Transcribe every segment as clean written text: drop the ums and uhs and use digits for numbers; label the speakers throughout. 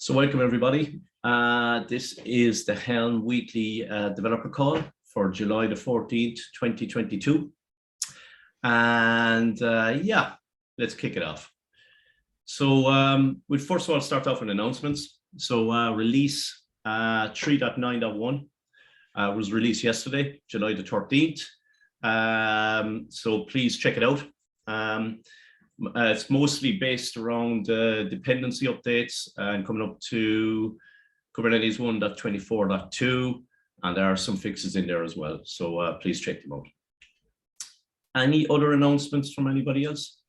Speaker 1: So welcome everybody. This is the Helm weekly developer call for July the 14th, 2022. And yeah, let's kick it off. So we'll first of all start off with announcements. So release 3.9.1 was released yesterday, July the 13th. So please check it out. It's mostly based around dependency updates and coming up to Kubernetes 1.24.2, and there are some fixes in there as well. So please check them out. Any other announcements from anybody else?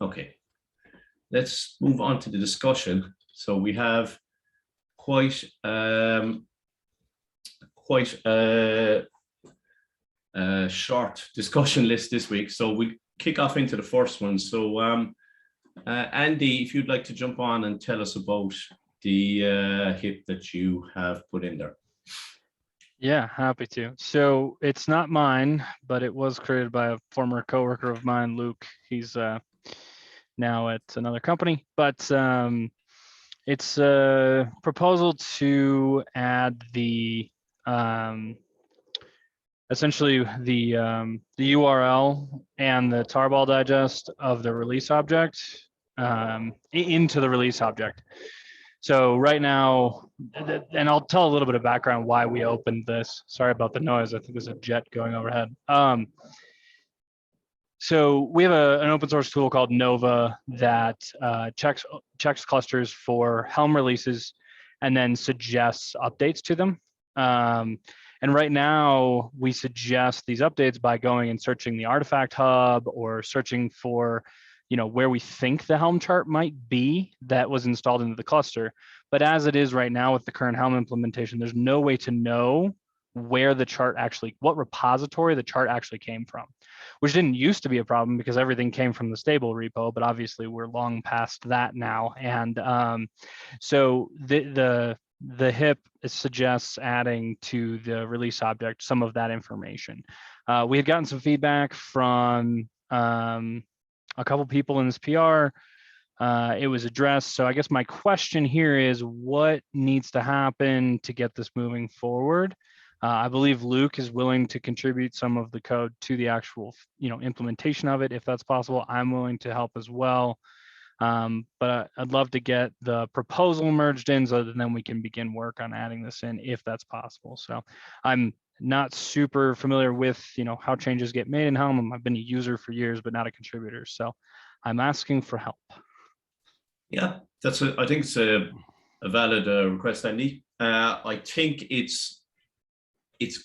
Speaker 1: Okay, let's move on to the discussion. So we have quite short discussion list this week, so we'll kick off into the first one. So Andy, if you'd like to jump on and tell us about the HIP that you have put in there.
Speaker 2: Yeah, happy to. So it's not mine, but it was created by a former coworker of mine, Luke. He's now at another company, but it's a proposal to add the essentially the URL and the tarball digest of the release object into the release object. So right now, and I'll tell a little bit of background why we opened this. Sorry about the noise. I think there's a jet going overhead. So we have an open source tool called Nova that checks clusters for Helm releases and then suggests updates to them. And right now, we suggest these updates by going and searching the artifact hub or searching for, where we think the Helm chart might be that was installed into the cluster. But as it is right now with the current Helm implementation, there's no way to know where the chart what repository the chart actually came from, which didn't used to be a problem because everything came from the stable repo, but obviously we're long past that now. And so the HIP suggests adding to the release object some of that information. We had gotten some feedback from a couple people in this PR. It was addressed. So I guess my question here is what needs to happen to get this moving forward? I believe Luke is willing to contribute some of the code to the actual, implementation of it, if that's possible. I'm willing to help as well. But I'd love to get the proposal merged in so that then we can begin work on adding this in if that's possible. So I'm not super familiar with, how changes get made in Helm. I've been a user for years, but not a contributor. So I'm asking for help. Yeah,
Speaker 1: I think it's a valid request, Andy. I think it's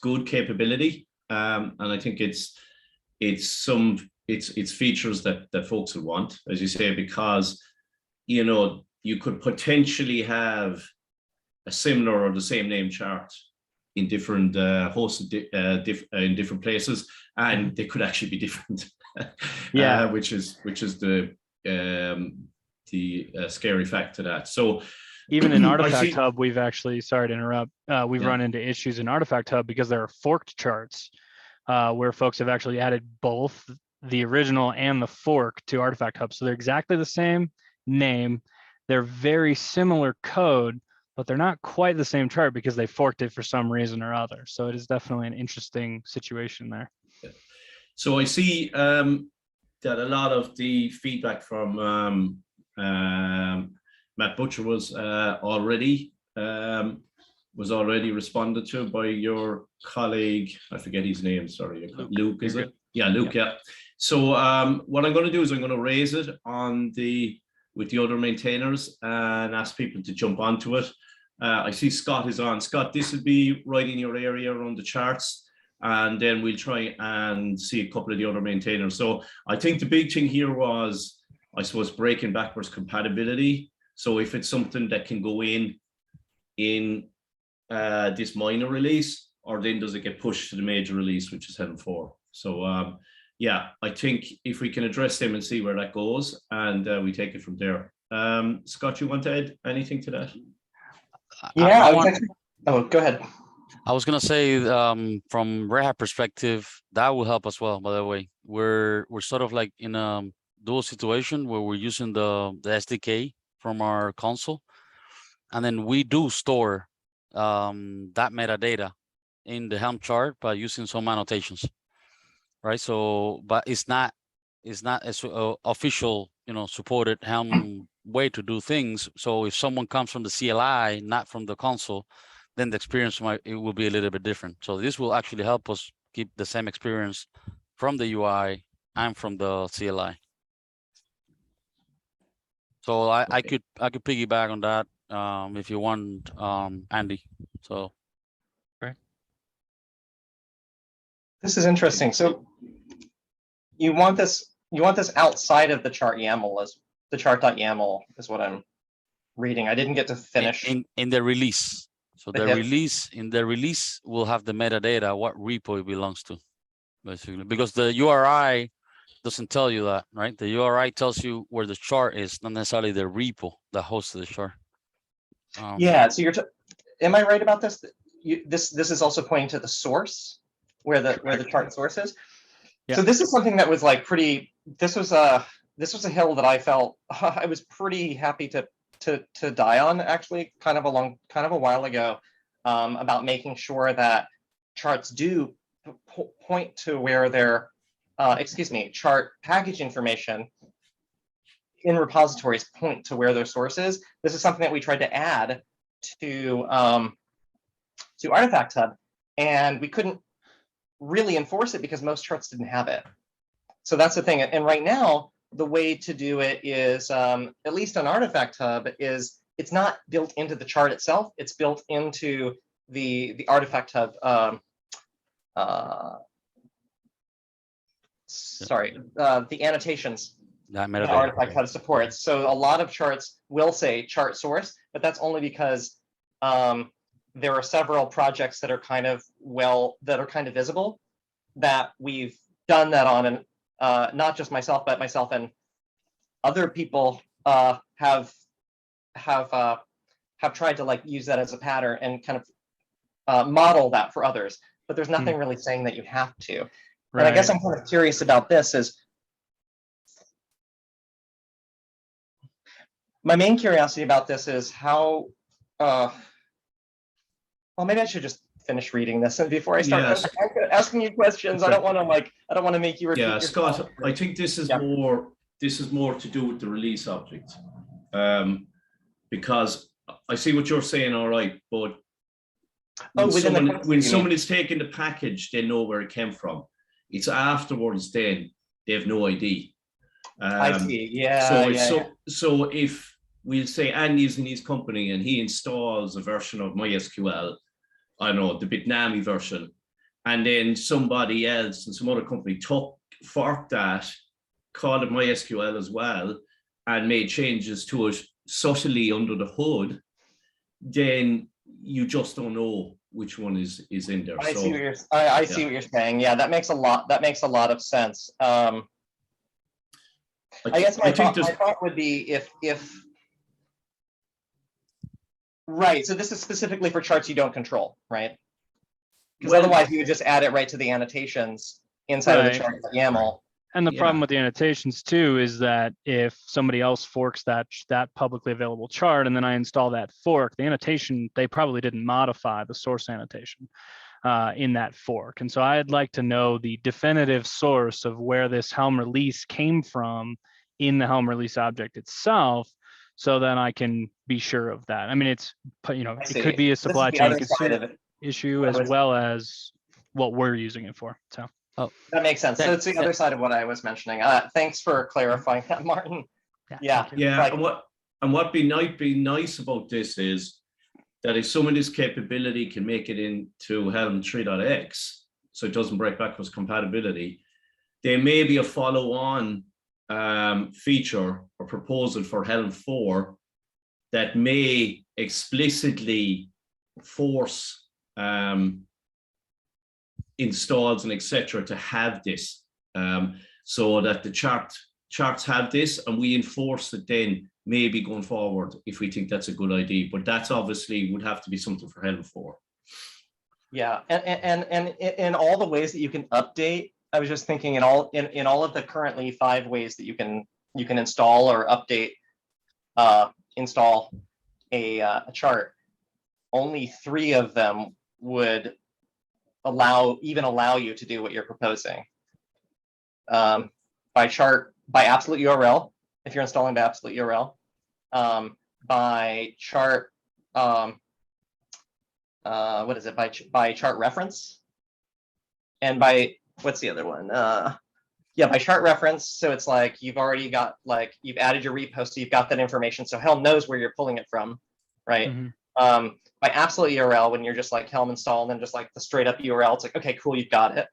Speaker 1: good capability, and I think it's features that folks will want, as you say, because you could potentially have a similar or the same name chart in different hosted in different places, and they could actually be different.
Speaker 2: Yeah,
Speaker 1: which is the scary fact to that. So
Speaker 2: even in Artifact Hub, we've actually, sorry to interrupt, we've run into issues in Artifact Hub because there are forked charts where folks have actually added both the original and the fork to Artifact Hub. So they're exactly the same name. They're very similar code, but they're not quite the same chart because they forked it for some reason or other. So it is definitely an interesting situation there.
Speaker 1: Yeah. So I see that a lot of the feedback from Matt Butcher was already responded to by your colleague. I forget his name. Sorry, Luke, is it? Yeah, Luke. Yeah. So what I'm going to do is I'm going to raise it with the other maintainers and ask people to jump onto it. I see Scott is on. Scott, this would be right in your area around the charts, and then we'll try and see a couple of the other maintainers. So I think the big thing here was, I suppose, breaking backwards compatibility. So if it's something that can go in this minor release, or then does it get pushed to the major release, which is Helm 4. So yeah, I think if we can address them and see where that goes, and we take it from there. Scott, you want to add anything to that?
Speaker 3: Yeah, go ahead.
Speaker 4: I was gonna say, from Red Hat perspective, that will help as well. By the way, we're sort of like in dual situation where we're using the SDK from our console, and then we do store that metadata in the Helm chart by using some annotations, right? So, but it's not a official, supported Helm way to do things. So if someone comes from the CLI, not from the console, then the experience will be a little bit different. So this will actually help us keep the same experience from the UI and from the CLI. So I could piggyback on that if you want, Andy. So
Speaker 3: This is interesting. So you want this outside of the chart YAML, as the chart.yaml is what I'm reading. I didn't get to finish
Speaker 4: in the release. So
Speaker 3: the
Speaker 4: the
Speaker 3: hip.
Speaker 4: release in the release will have the metadata, what repo it belongs to, basically, because the URI doesn't tell you that, right? The URI tells you where the chart is, not necessarily the repo that hosts the chart.
Speaker 3: Yeah. So am I right about this? This is also pointing to the source, where the chart source is.
Speaker 2: Yeah.
Speaker 3: So this is something that was like pretty. This was a hill that I felt I was pretty happy to die on, actually, kind of a while ago, about making sure that charts do point to where their chart package information in repositories point to where their source is. This is something that we tried to add to Artifact Hub, and we couldn't really enforce it because most charts didn't have it. So that's the thing. And right now, the way to do it is, at least on Artifact Hub, is it's not built into the chart itself. It's built into the Artifact Hub. The annotations that Artifact Hub supports. So a lot of charts will say chart source, but that's only because there are several projects that are kind of visible that we've done that on, and not just myself, but myself and other people have tried to like use that as a pattern and kind of model that for others. But there's nothing really saying that you have to.
Speaker 2: Right.
Speaker 3: And I guess I'm kind of curious about this. Is my main curiosity about this is how. Well, maybe I should just finish reading this, and before I start asking you questions, I don't want to make you repeat yourself.
Speaker 1: Scott, I think this is more to do with the release object, because I see what you're saying, all right, but when someone is taking the package, they know where it came from. It's afterwards then they have no ID.
Speaker 3: I see. Yeah.
Speaker 1: So if we'll say Andy's in his company and he installs a version of MySQL, I don't know, the Bitnami version, and then somebody else and some other company forked that, called it MySQL as well, and made changes to it subtly under the hood, then you just don't know which one is in there.
Speaker 3: I see what you're saying. Yeah, that makes a lot of sense. I guess my thought would be if right. So this is specifically for charts you don't control, right? Because otherwise you would just add it right to the annotations inside of the chart YAML.
Speaker 2: And the problem with the annotations too is that if somebody else forks that publicly available chart and then I install that fork, the annotation, they probably didn't modify the source annotation in that fork. And so I'd like to know the definitive source of where this Helm release came from in the Helm release object itself, so then I can be sure of that. I mean, it could be a supply chain issue as well as what we're using it for. So.
Speaker 3: Oh, that makes sense. So it's the other side of what I was mentioning. Thanks for clarifying that, Martin. Yeah.
Speaker 1: Right. And what be nice about this is that if some of this capability can make it into Helm 3.x, so it doesn't break backwards compatibility, there may be a follow-on feature or proposal for Helm 4 that may explicitly force installs and etc. to have this, so that the charts have this, and we enforce it then maybe going forward if we think that's a good idea. But that's obviously would have to be something for Helm 4.
Speaker 3: Yeah, and in all the ways that you can update, I was just thinking in all of the currently 5 ways that you can install or update, install a chart. Only 3 of them would allow you to do what you're proposing. By absolute URL, if you're installing by absolute URL, by chart, what is it? By chart reference, and by, what's the other one? Yeah, by chart reference. So it's like you've already got, like, you've added your repost, so you've got that information. So Helm knows where you're pulling it from, right?
Speaker 2: Mm-hmm.
Speaker 3: By absolute URL, when you're just like Helm install and then just like the straight up URL, it's like, okay, cool, you've got it.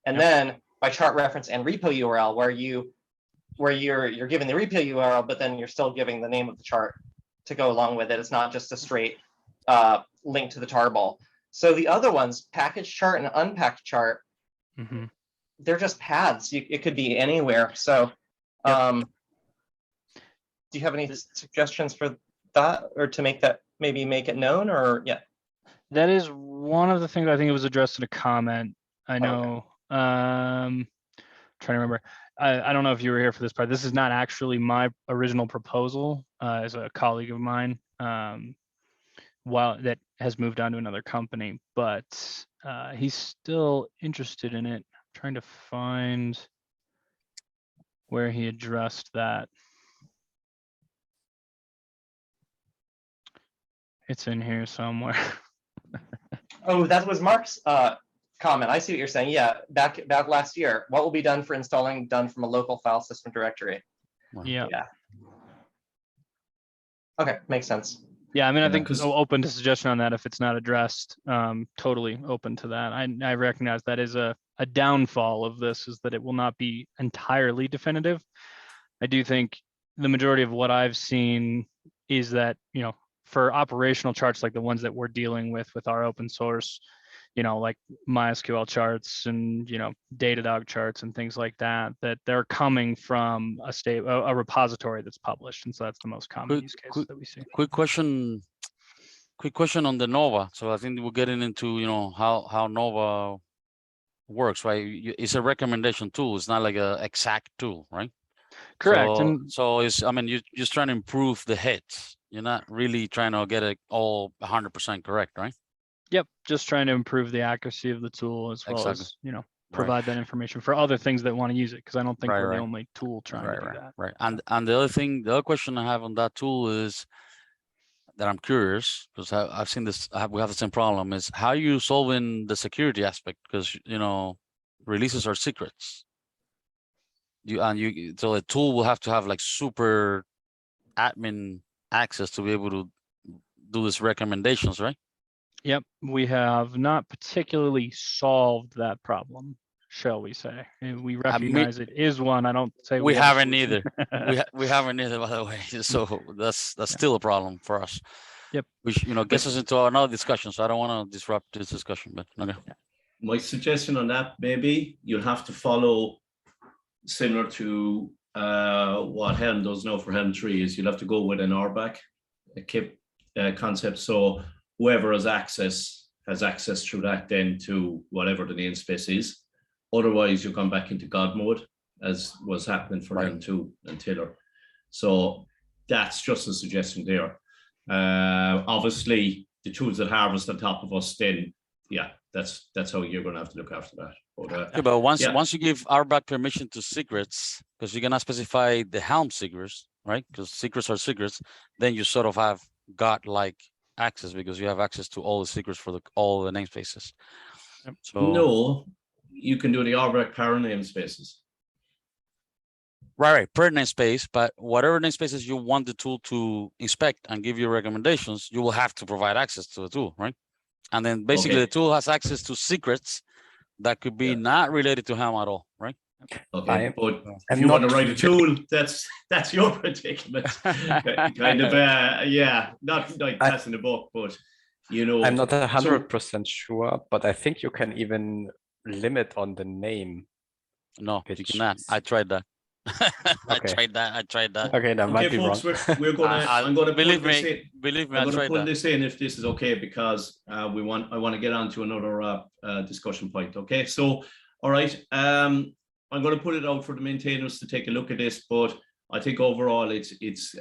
Speaker 3: And then by chart reference and repo URL, where you're giving the repo URL, but then you're still giving the name of the chart to go along with it. It's not just a straight link to the tarball. So the other ones, package chart and unpacked chart,
Speaker 2: Mm-hmm.
Speaker 3: they're just paths. It could be anywhere. So do you have any suggestions for that, or to make that, maybe make it known, or yeah?
Speaker 2: That is one of the things. I think it was addressed in a comment. I know.
Speaker 3: Okay.
Speaker 2: Trying to remember. I don't know if you were here for this part. This is not actually my original proposal. As a colleague of mine, while that has moved on to another company, but he's still interested in it. I'm trying to find where he addressed that. It's in here somewhere.
Speaker 3: Oh, that was Mark's comment. I see what you're saying. Yeah, back last year. What will be done for installing done from a local file system directory?
Speaker 2: Yeah.
Speaker 3: Yeah. Okay, makes sense.
Speaker 2: Yeah, I mean, I
Speaker 1: Yeah,
Speaker 2: think
Speaker 1: 'cause-
Speaker 2: open to suggestion on that if it's not addressed. Totally open to that. I recognize that is a downfall of this, is that it will not be entirely definitive. I do think the majority of what I've seen is that, you know, for operational charts like the ones that we're dealing with our open source, you know, like MySQL charts and, you know, Datadog charts and things like that, that they're coming from a repository that's published. And so that's the most common use case that we see.
Speaker 4: Quick question on the Nova. So I think we're getting into, you know, how Nova works, right? It's a recommendation tool. It's not like a exact tool, right?
Speaker 2: Correct.
Speaker 4: So,
Speaker 2: And
Speaker 4: so it's, I mean, you're just trying to improve the hits. You're not really trying to get it all 100% correct, right?
Speaker 2: yep, just trying to improve the accuracy of the tool as well
Speaker 4: Exactly.
Speaker 2: as, you know,
Speaker 4: Right.
Speaker 2: provide that information for other things that want to use it, because I don't think
Speaker 4: Right,
Speaker 2: we're
Speaker 4: right.
Speaker 2: the only tool trying to do that.
Speaker 4: Right. And the other question I have on that tool is that I'm curious, because I've seen this, we have the same problem, is how are you solving the security aspect? Because, you know, releases are secrets. So a tool will have to have like super admin access to be able to do these recommendations, right?
Speaker 2: Yep, we have not particularly solved that problem, shall we say. And we recognize it is one. I don't say
Speaker 4: we
Speaker 2: have a
Speaker 4: haven't
Speaker 2: solution.
Speaker 4: either. we haven't either, by the way. So that's still a problem for us.
Speaker 2: Yep.
Speaker 4: Which, you know, gets us into another discussion. So I don't want to disrupt this discussion, but okay.
Speaker 1: My suggestion on that, maybe you'll have to follow similar to what Helm does now for Helm 3, is you'll have to go with an RBAC, a KIP concept. So whoever has access through that then to whatever the namespace is. Otherwise, you come back into God mode, as was happening for Helm 2 and Tiller. So that's just a suggestion there. Obviously, the tools that harvest on top of us, then yeah, that's how you're going to have to look after that. But,
Speaker 4: but once you give RBAC permission to secrets, because you're gonna specify the Helm secrets, right? Because secrets are secrets, then you sort of have got like access, because you have access to all the secrets for all the namespaces. So
Speaker 1: no, you can do the RBAC power namespaces.
Speaker 4: Right, per namespace, but whatever namespaces you want the tool to inspect and give you recommendations, you will have to provide access to the tool, right? And then basically the tool has access to secrets that could be not related to Helm at all, right?
Speaker 1: Okay, but if you want to write a tool, that's your predicament. Kind of, not like that's in the book, but you know.
Speaker 5: I'm not 100% sure, but I think you can even limit on the name.
Speaker 4: No, you cannot. I tried that. I tried that.
Speaker 5: Okay, that might be
Speaker 1: folks,
Speaker 5: wrong.
Speaker 1: we're gonna. I'm gonna
Speaker 4: believe
Speaker 1: pull this in.
Speaker 4: Believe me,
Speaker 1: I'm
Speaker 4: I
Speaker 1: gonna
Speaker 4: tried
Speaker 1: pull
Speaker 4: that.
Speaker 1: this in if this is okay, because I want to get on to another discussion point. Okay, so all right, I'm going to put it out for the maintainers to take a look at this, but I think overall it's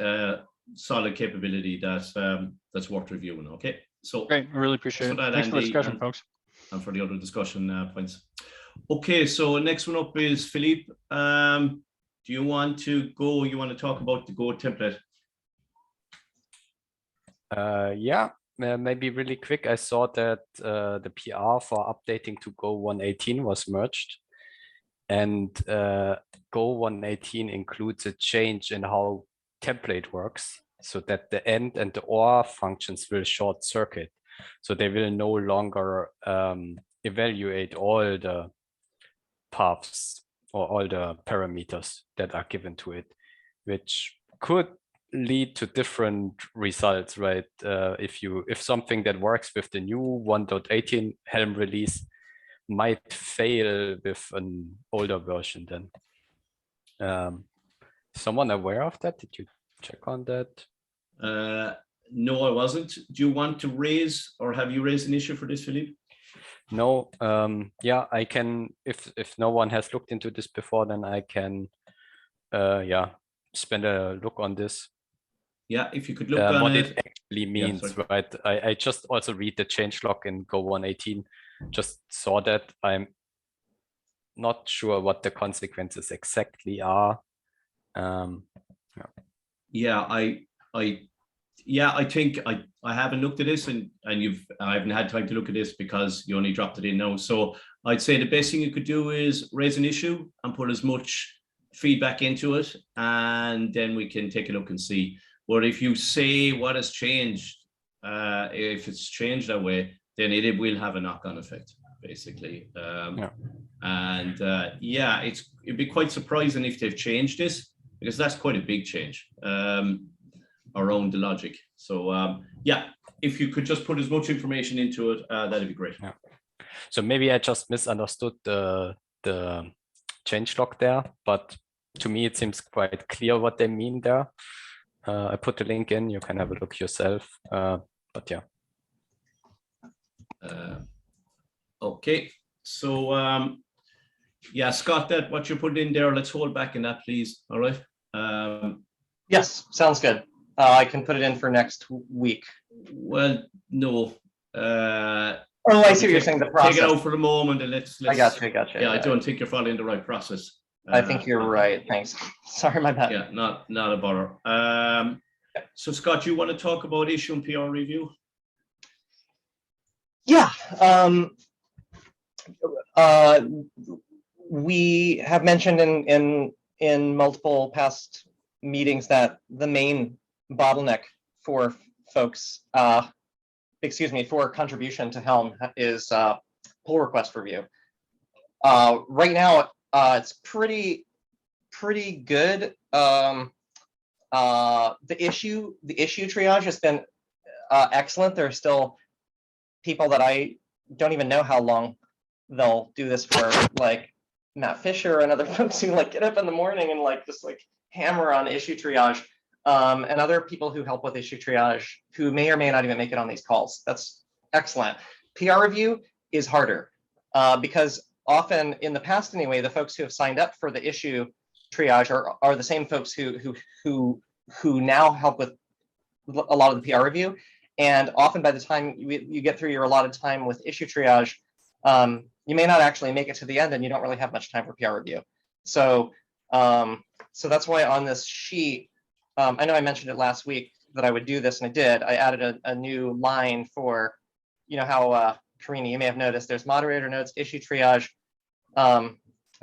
Speaker 1: solid capability that's worth reviewing. Okay, so
Speaker 2: Great, I really appreciate it.
Speaker 1: for that,
Speaker 2: Thanks for the
Speaker 1: Andy,
Speaker 2: discussion, folks.
Speaker 1: and for the other discussion points. Okay, so next one up is Philippe. Do you want to go? You want to talk about the Go template?
Speaker 5: Yeah, maybe really quick. I saw that the PR for updating to Go 118 was merged, and Go 118 includes a change in how template works, so that the and the or functions will short circuit. So they will no longer evaluate all the paths or all the parameters that are given to it, which could lead to different results, right? If something that works with the new 1.18 Helm release might fail with an older version, then someone aware of that? Did you check on that?
Speaker 1: No, I wasn't. Do you want to raise, or have you raised an issue for this, Philippe?
Speaker 5: No, yeah, I can, if no one has looked into this before, then I can yeah, spend a look on this.
Speaker 1: Yeah, if you could look on
Speaker 5: what
Speaker 1: it.
Speaker 5: it actually means, right? I just also read the changelog in Go 118, just saw that. I'm not sure what the consequences exactly are.
Speaker 1: Yeah, I think I haven't looked at this, and I haven't had time to look at this because you only dropped it in now. So I'd say the best thing you could do is raise an issue and put as much feedback into it, and then we can take a look and see. But if you say what has changed, if it's changed that way, then it will have a knock-on effect, basically. And yeah, it'd be quite surprising if they've changed this, because that's quite a big change around the logic. So yeah, if you could just put as much information into it, that'd be great.
Speaker 5: Yeah. So maybe I just misunderstood the changelog there, but to me it seems quite clear what they mean there. I put the link in, you can have a look yourself, but yeah.
Speaker 1: Okay, so yeah, Scott, that what you put in there, let's hold back in that, please. All right.
Speaker 3: Yes, sounds good. I can put it in for next week.
Speaker 1: Well, no.
Speaker 3: Oh, I see what you're saying. The process.
Speaker 1: Take it out for the moment, and let's.
Speaker 3: I got you.
Speaker 1: Yeah, I don't think you're following the right process.
Speaker 3: I think you're right. Thanks. Sorry, my bad.
Speaker 1: Yeah, not a bother. So Scott, you want to talk about issue and PR review?
Speaker 3: Yeah. We have mentioned in multiple past meetings that the main bottleneck for folks, for contribution to Helm is pull request review. Right now, it's pretty good. The issue triage has been excellent. There are still people that I don't even know how long they'll do this for, like Matt Fisher and other folks who like get up in the morning and just hammer on issue triage, and other people who help with issue triage who may or may not even make it on these calls. That's excellent. PR review is harder because often in the past anyway, the folks who have signed up for the issue triage are the same folks who now help with a lot of the PR review. And often by the time you get through your allotted time with issue triage, you may not actually make it to the end, and you don't really have much time for PR review. So so that's why on this sheet, I know I mentioned it last week that I would do this, and I did. I added a new line for, how Karina, you may have noticed there's moderator notes, issue triage. I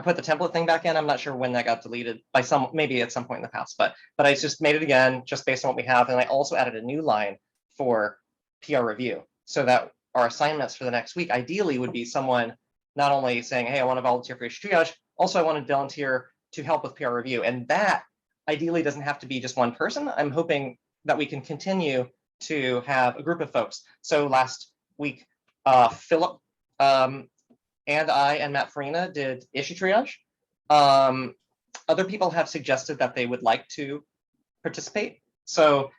Speaker 3: put the template thing back in. I'm not sure when that got deleted by maybe at some point in the past, but I just made it again just based on what we have. And I also added a new line for PR review, so that our assignments for the next week ideally would be someone not only saying, hey, I want to volunteer for issue triage, also I want to volunteer to help with PR review. And that ideally doesn't have to be just one person. I'm hoping that we can continue to have a group of folks. So last week, Philip and I and Matt Farina did issue triage. Other people have suggested that they would like to participate. So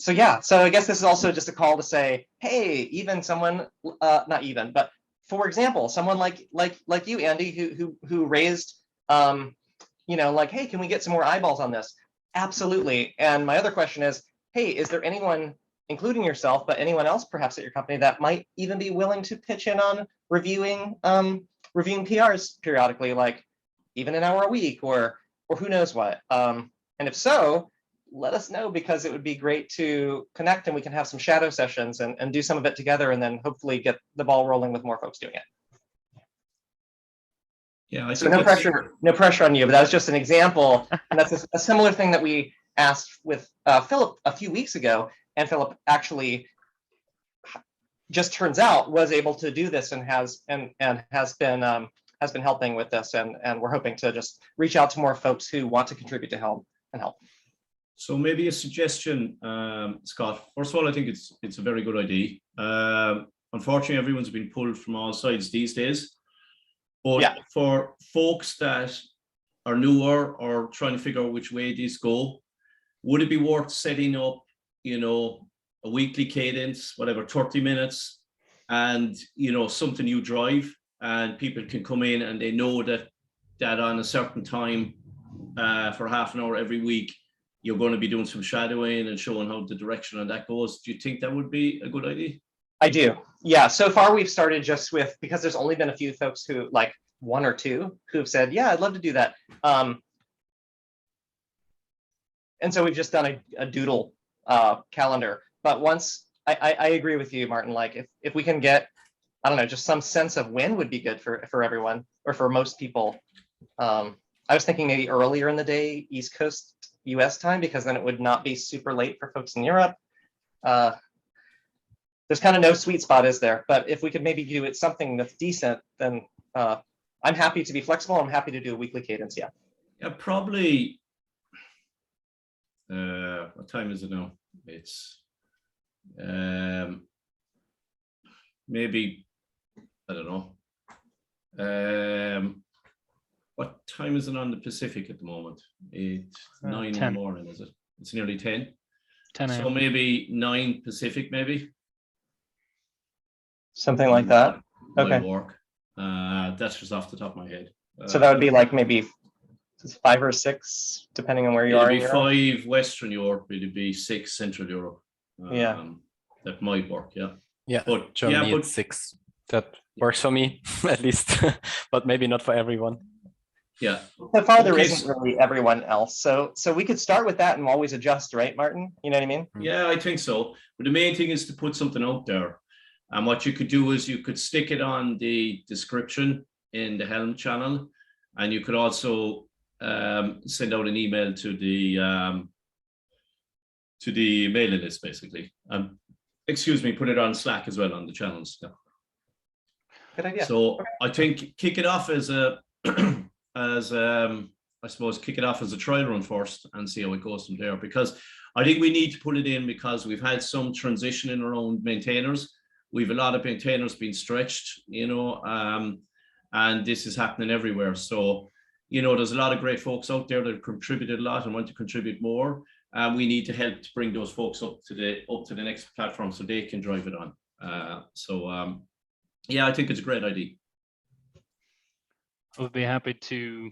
Speaker 3: yeah, so I guess this is also just a call to say, hey, even someone, not even, but for example, someone like you, Andy, who raised you know, like, hey, can we get some more eyeballs on this? Absolutely. And my other question is, hey, is there anyone, including yourself, but anyone else perhaps at your company that might even be willing to pitch in on reviewing PRs periodically, like even an hour a week or who knows what? And if so, let us know, because it would be great to connect and we can have some shadow sessions and do some of it together, and then hopefully get the ball rolling with more folks doing it.
Speaker 1: Yeah, I
Speaker 3: So
Speaker 1: think
Speaker 3: no
Speaker 1: that's-
Speaker 3: pressure, no pressure on you, but that was just an example. And that's a similar thing that we asked with Philip a few weeks ago, and Philip actually just turns out was able to do this and has been helping with this, and we're hoping to just reach out to more folks who want to contribute to Helm and help.
Speaker 1: So maybe a suggestion, Scott. First of all, I think it's a very good idea. Unfortunately, everyone's been pulled from all sides these days. But
Speaker 3: Yeah.
Speaker 1: for folks that are newer or trying to figure out which way these go, would it be worth setting up, you know, a weekly cadence, whatever, 30 minutes, and, you know, something you drive, and people can come in and they know that on a certain time for half an hour every week, you're going to be doing some shadowing and showing how the direction on that goes. Do you think that would be a good idea?
Speaker 3: I do. Yeah. So far, we've started just with, because there's only been a few folks who, like one or two, who have said, yeah, I'd love to do that. And so we've just done a doodle calendar. But once, I agree with you, Martin, like if we can get, I don't know, just some sense of when would be good for everyone, or for most people. I was thinking maybe earlier in the day, East Coast US time, because then it would not be super late for folks in Europe. There's kind of no sweet spot, is there? But if we could maybe do it something that's decent, then I'm happy to be flexible. I'm happy to do a weekly cadence. Yeah.
Speaker 1: Yeah, probably. What time is it now? It's maybe, I don't know. What time is it on the Pacific at the moment? It's 9 in the
Speaker 2: 10.
Speaker 1: morning, is it? It's nearly 10.
Speaker 2: 10
Speaker 1: So
Speaker 2: a.m.
Speaker 1: maybe 9 Pacific, maybe.
Speaker 3: Something like that.
Speaker 1: Might
Speaker 3: Okay.
Speaker 1: work. That's just off the top of my head.
Speaker 3: So that would be like maybe 5 or 6, depending on where you are.
Speaker 1: It'd
Speaker 3: in
Speaker 1: be
Speaker 3: Europe.
Speaker 1: 5 Western Europe. It'd be 6 Central Europe.
Speaker 3: Yeah.
Speaker 1: That might work. Yeah.
Speaker 5: Yeah,
Speaker 1: But
Speaker 5: Germany
Speaker 1: yeah, but
Speaker 5: it's 6. That works for me at least, but maybe not for everyone.
Speaker 1: yeah.
Speaker 3: So far, there
Speaker 1: Okay,
Speaker 3: isn't really everyone else. So we could start with that and always adjust, right, Martin? You know what I mean?
Speaker 1: Yeah, I think so. But the main thing is to put something out there. And what you could do is you could stick it on the description in the Helm channel, and you could also send out an email to the mailing list, basically. Excuse me, put it on Slack as well on the channels. Yeah.
Speaker 3: Good idea.
Speaker 1: So I think kick it off as a I suppose kick it off as a trial run first and see how it goes from there, because I think we need to put it in because we've had some transition in around maintainers. We've a lot of maintainers being stretched, you know, and this is happening everywhere. So, you know, there's a lot of great folks out there that have contributed a lot and want to contribute more. We need to help to bring those folks up to the next platform so they can drive it on. Yeah, I think it's a great idea.
Speaker 2: I would be happy to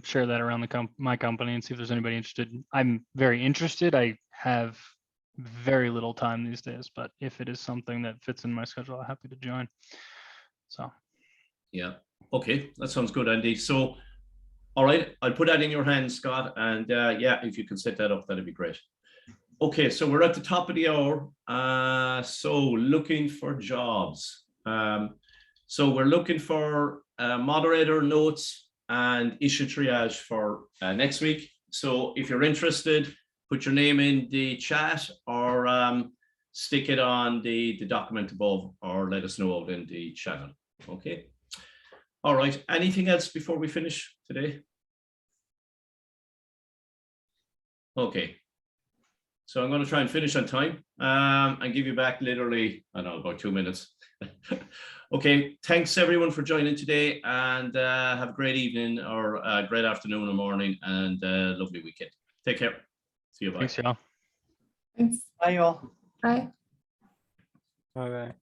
Speaker 2: share that around my company and see if there's anybody interested. I'm very interested. I have very little time these days, but if it is something that fits in my schedule, I'm happy to join. So
Speaker 1: yeah, okay, that sounds good, Andy. So all right, I'll put that in your hands, Scott, and yeah, if you can set that up, that'd be great. Okay, so we're at the top of the hour. So looking for jobs. So we're looking for moderator notes and issue triage for next week. So if you're interested, put your name in the chat or stick it on the document above, or let us know out in the channel. Okay. All right. Anything else before we finish today? Okay. So I'm going to try and finish on time and give you back literally, I don't know, about 2 minutes. Okay. Thanks everyone for joining today, and have a great evening or a great afternoon or morning, and a lovely weekend. Take care. See you. Bye.
Speaker 2: thanks, y'all.
Speaker 6: Thanks.
Speaker 3: Bye, y'all.
Speaker 6: Bye.
Speaker 5: All right.